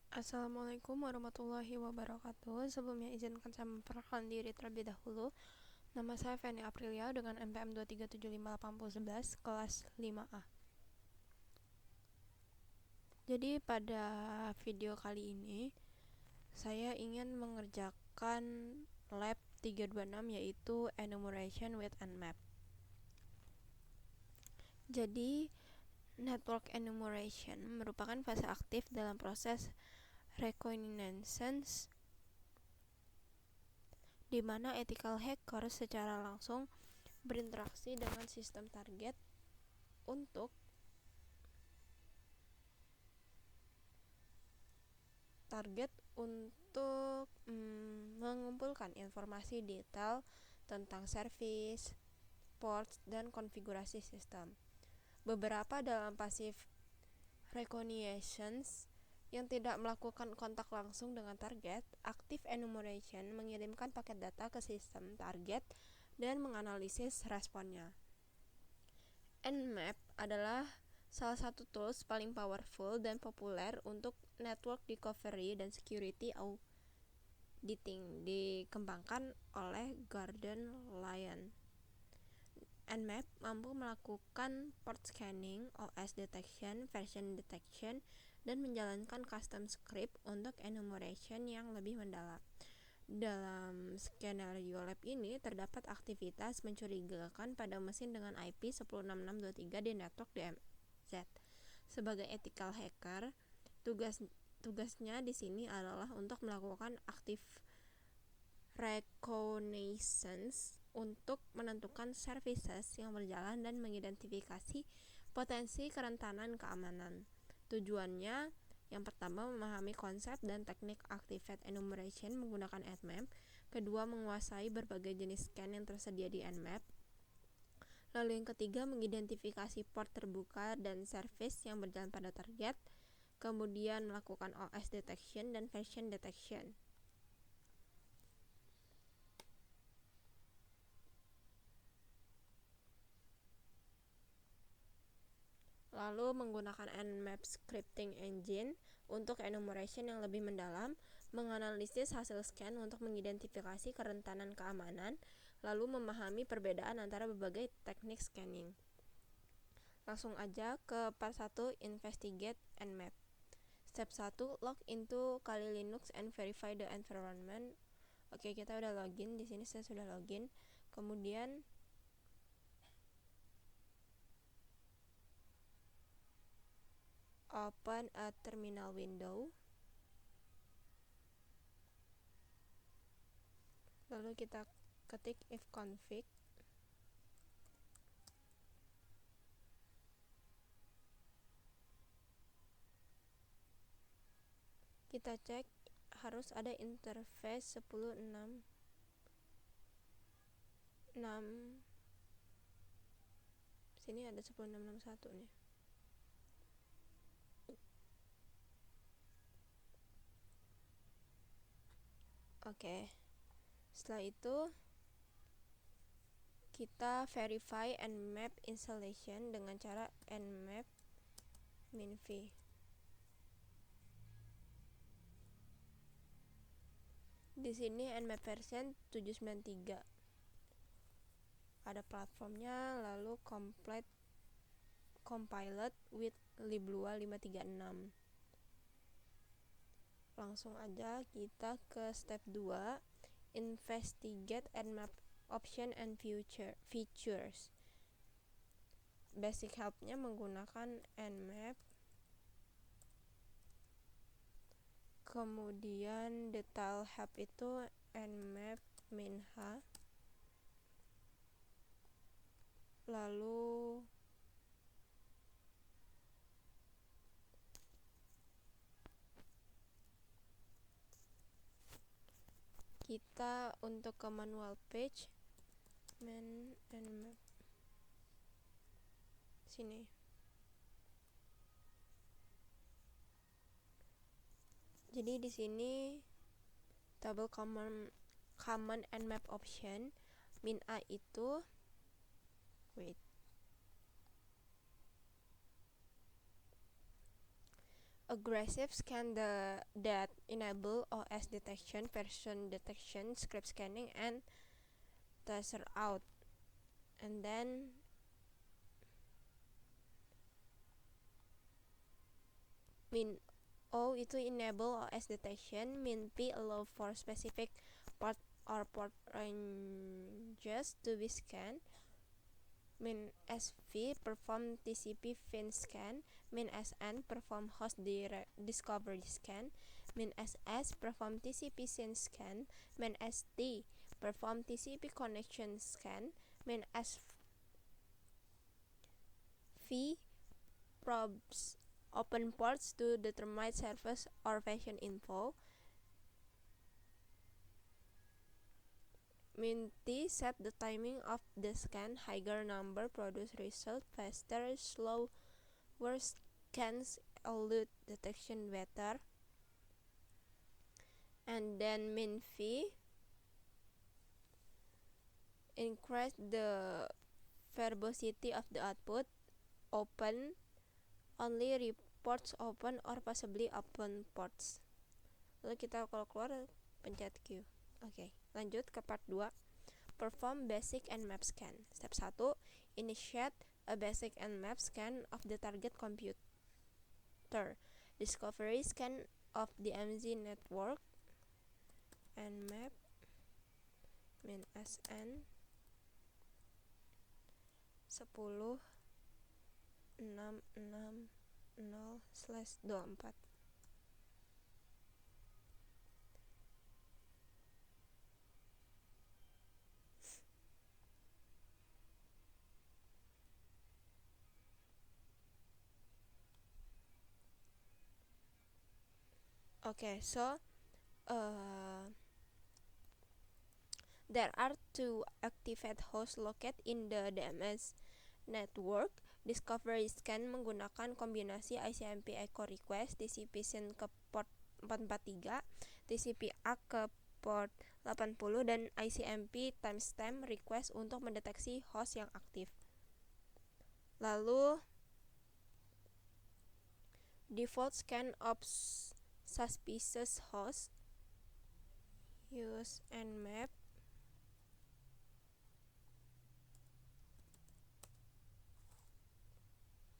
Assalamualaikum warahmatullahi wabarakatuh. Sebelumnya izinkan saya memperkenalkan diri terlebih dahulu. Nama saya Feni Aprilia dengan NPM 2375811 kelas 5A. Jadi pada video kali ini saya ingin mengerjakan lab 326 yaitu enumeration with nmap. Jadi network enumeration merupakan fase aktif dalam proses reconnaissance di mana ethical hacker secara langsung berinteraksi dengan sistem untuk mengumpulkan informasi detail tentang service, ports, dan konfigurasi sistem. Beberapa dalam passive reconnaissance yang tidak melakukan kontak langsung dengan target, active enumeration mengirimkan paket data ke sistem target dan menganalisis responnya. Nmap adalah salah satu tools paling powerful dan populer untuk network recovery dan security auditing, dikembangkan oleh Gordon Lyon. Nmap mampu melakukan port scanning, OS detection, version detection, dan menjalankan custom script untuk enumeration yang lebih mendalam. Dalam skenario lab ini terdapat aktivitas mencurigakan pada mesin dengan IP 106623 di network DMZ. Sebagai ethical hacker, tugasnya di sini adalah untuk melakukan active reconnaissance untuk menentukan services yang berjalan dan mengidentifikasi potensi kerentanan keamanan. Tujuannya yang pertama, memahami konsep dan teknik activate enumeration menggunakan Nmap. Kedua, menguasai berbagai jenis scan yang tersedia di Nmap. Lalu yang ketiga, mengidentifikasi port terbuka dan service yang berjalan pada target. Kemudian melakukan OS detection dan version detection. Lalu menggunakan Nmap scripting engine untuk enumeration yang lebih mendalam, menganalisis hasil scan untuk mengidentifikasi kerentanan keamanan, lalu memahami perbedaan antara berbagai teknik scanning. Langsung aja ke part 1, investigate Nmap. Step 1, log into Kali Linux and verify the environment. Oke, kita udah login. Di sini saya sudah login. Kemudian open a terminal window. Lalu kita ketik ifconfig. Kita cek harus ada interface 10.6 sini ada 10.661 nih. Oke. Setelah itu kita verify Nmap installation dengan cara nmap -v. Di sini Nmap version 793. Ada platformnya, lalu compiled with liblua 536. Langsung aja kita ke step 2, investigate Nmap option and features. Basic help-nya menggunakan Nmap. Kemudian detail help itu Nmap -h. Lalu kita untuk ke manual page Nmap sini. Jadi di sini tabel common Nmap option -a itu aggressive scan that enable OS detection, version detection, script scanning, and tracer out. And then min O itu enable OS detection, min P allow for specific port or port ranges to be scanned, min SV perform TCP fin scan, min SN perform host discovery scan, min SS perform TCP SYN scan, min ST perform TCP connection scan, min SV probes open ports to determine service or version info, min T set the timing of the scan, higher number produce result faster, slower scans elude detection better. And then min V increase the verbosity of the output, open only reports open or possibly open ports. Lalu kita kalau keluar pencet Q. Oke, lanjut ke part 2. Perform basic and map scan. Step 1, initiate a basic and map scan of the target computer. Discovery scan of the MZ network and map min SN 10.660/24. Okay, so there are two activate hosts located in the DMS network. Discovery scan menggunakan kombinasi ICMP echo request, TCP SYN ke port 443, TCP ACK ke port 80, dan ICMP timestamp request untuk mendeteksi host yang aktif. Lalu default scan of suspicious host, use nmap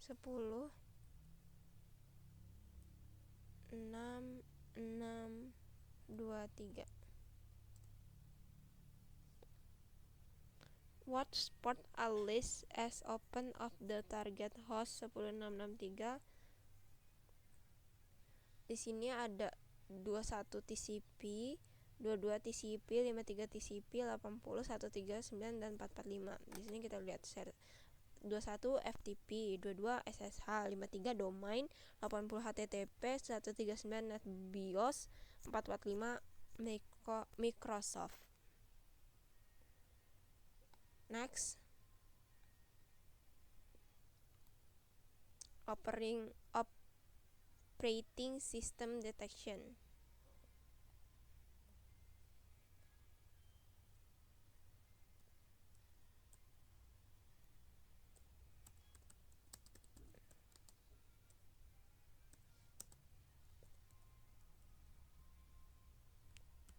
sepuluh 6623. Watch port a list as open of the target host 10663. Di sini ada 21 TCP, 22 TCP, 53 TCP, 80, 139 dan 445. Di sini kita lihat 21 FTP, 22 SSH, 53 domain, 80 HTTP, 139 NetBIOS, 445 Microsoft. Next, operating system detection.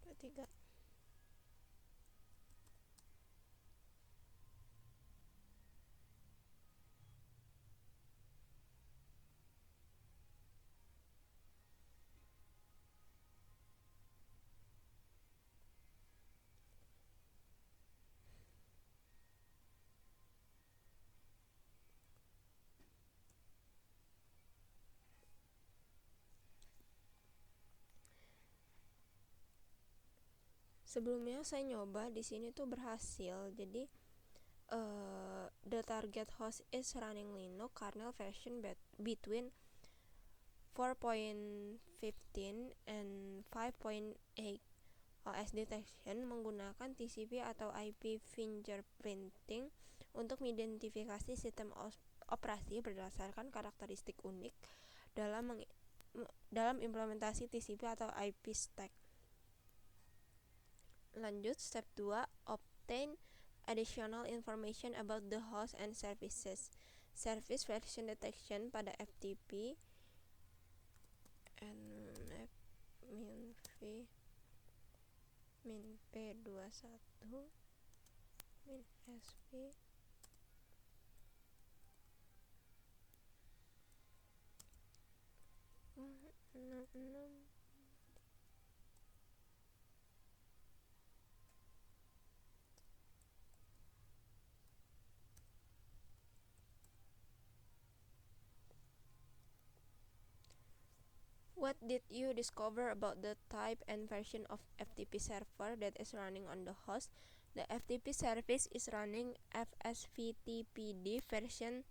Ketiga. Sebelumnya saya nyoba di sini tuh berhasil. Jadi the target host is running Linux kernel version between 4.15 and 5.8. OS detection menggunakan TCP atau IP fingerprinting untuk mengidentifikasi sistem operasi berdasarkan karakteristik unik dalam implementasi TCP atau IP stack. Lanjut, step 2, obtain additional information about the host and services. Service version detection pada FTP min P21 min SP What did you discover about the type and version of FTP server that is running on the host? The FTP service is running FSVTPD version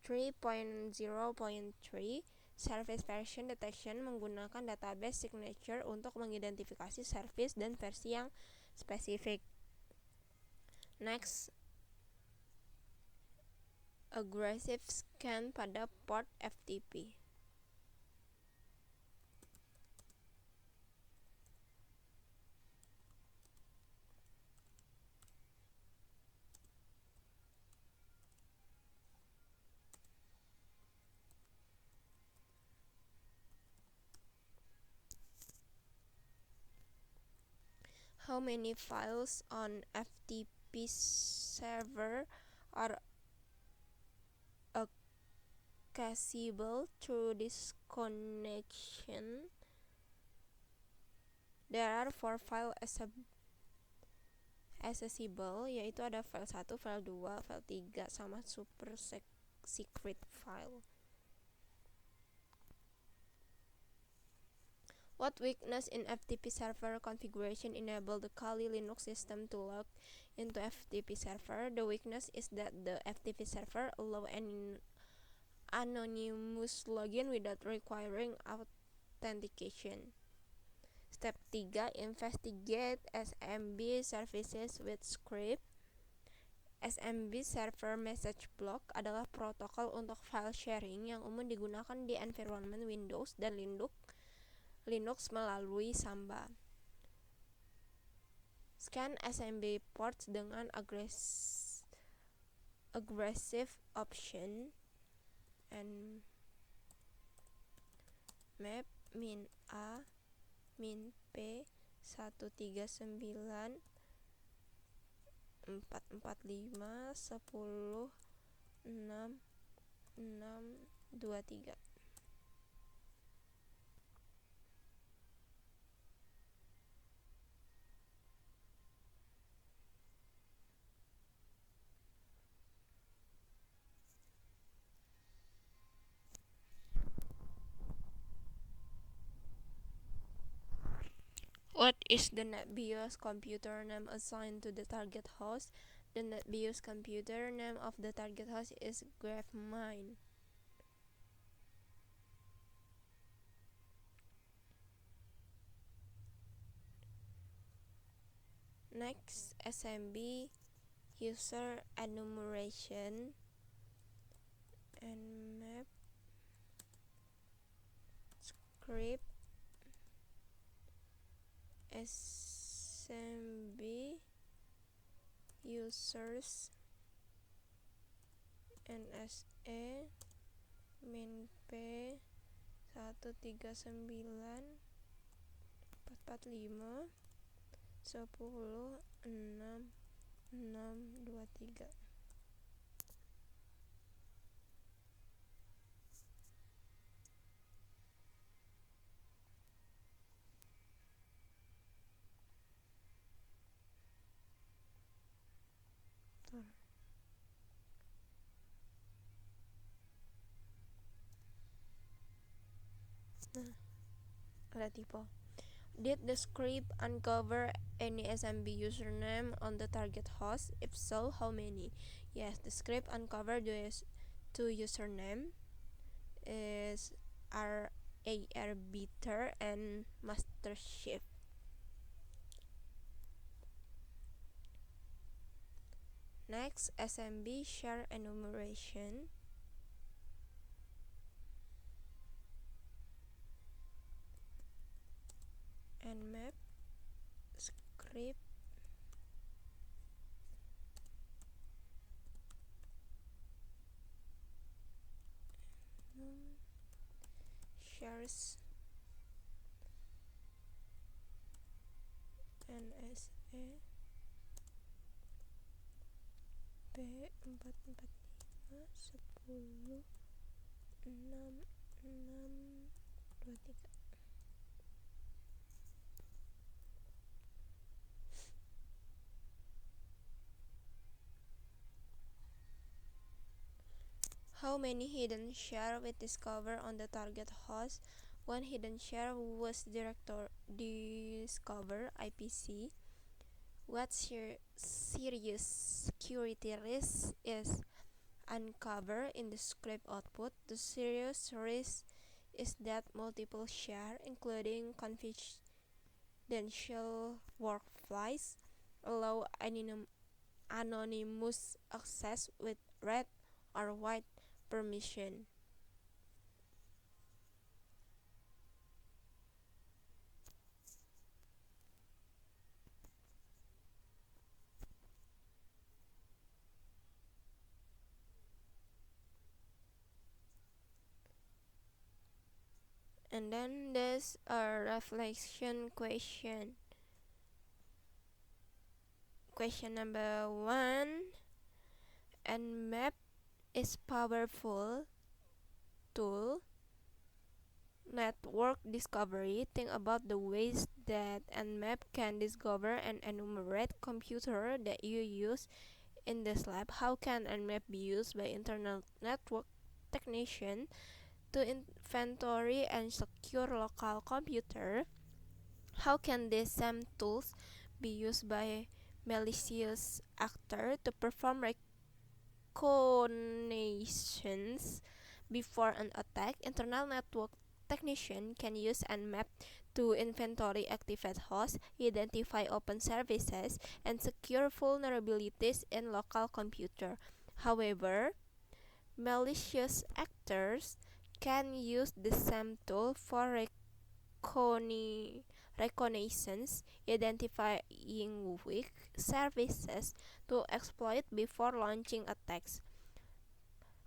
3.0.3. Service version detection menggunakan database signature untuk mengidentifikasi service dan versi yang spesifik. Next, aggressive scan pada port FTP. How many files on FTP server are accessible through this connection? There are 4 files accessible, yaitu ada file 1, file 2, file 3, sama super secret file. What weakness in FTP server configuration enable the Kali Linux system to log into FTP server? The weakness is that the FTP server allow an anonymous login without requiring authentication. Step 3. Investigate SMB services with script. SMB Server Message Block adalah protokol untuk file sharing yang umum digunakan di environment Windows dan Linux melalui Samba. Scan SMB ports dengan aggressive option and map min A min P 139 445 10 6 623. What is the NetBIOS computer name assigned to the target host? The NetBIOS computer name of the target host is Gravemind. Next, SMB user enumeration and map script SMB users NSE min P 139 445 10 6 623. Ada typo. Did the script uncover any SMB username on the target host? If so, how many? Yes, the script uncovered two username is arbiter and masterchef. Next, SMB share enumeration. And map script shares NSE B445106623. How many hidden share we discover on the target host? One hidden share was discovered IPC. What serious security risk is uncovered in the script output? The serious risk is that multiple shares, including confidential workflows, allow anonymous access with read or write permission. And then there's a reflection question. Question number 1. Nmap is powerful tool. Network discovery. Think about the ways that Nmap can discover and enumerate computer that you use in this lab. How can Nmap be used by internal network technician to inventory and secure local computer? How can these same tools be used by malicious actor to perform reconnaissance before an attack? Internal network technician can use Nmap to inventory activate hosts, identify open services, and secure vulnerabilities in local computer. However, malicious actors can use the same tool for reconnaissance, identifying weak services to exploit before launching attacks.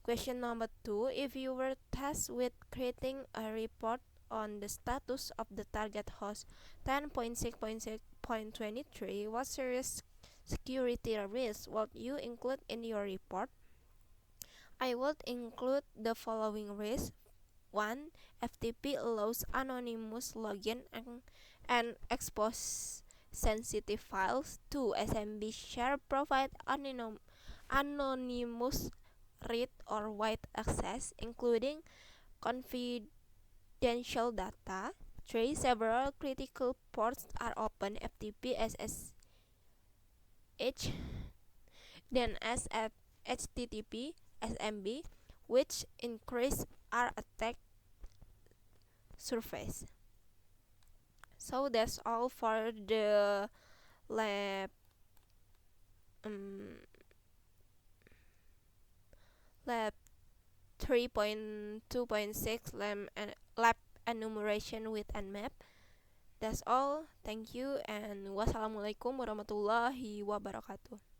Question number 2. If you were tasked with creating a report on the status of the target host 10.6.6.23, what serious security risks would you include in your report? I would include the following risks. 1. FTP allows anonymous login and expose sensitive files. 2. SMB share provide anonymous read or write access, including confidential data. 3. Several critical ports are open FTP SSH then HTTP SMB, which increase our attack surface. So that's all for the lab lab 3.2.6 lab enumeration with Nmap. That's all. Thank you and wassalamualaikum warahmatullahi wabarakatuh.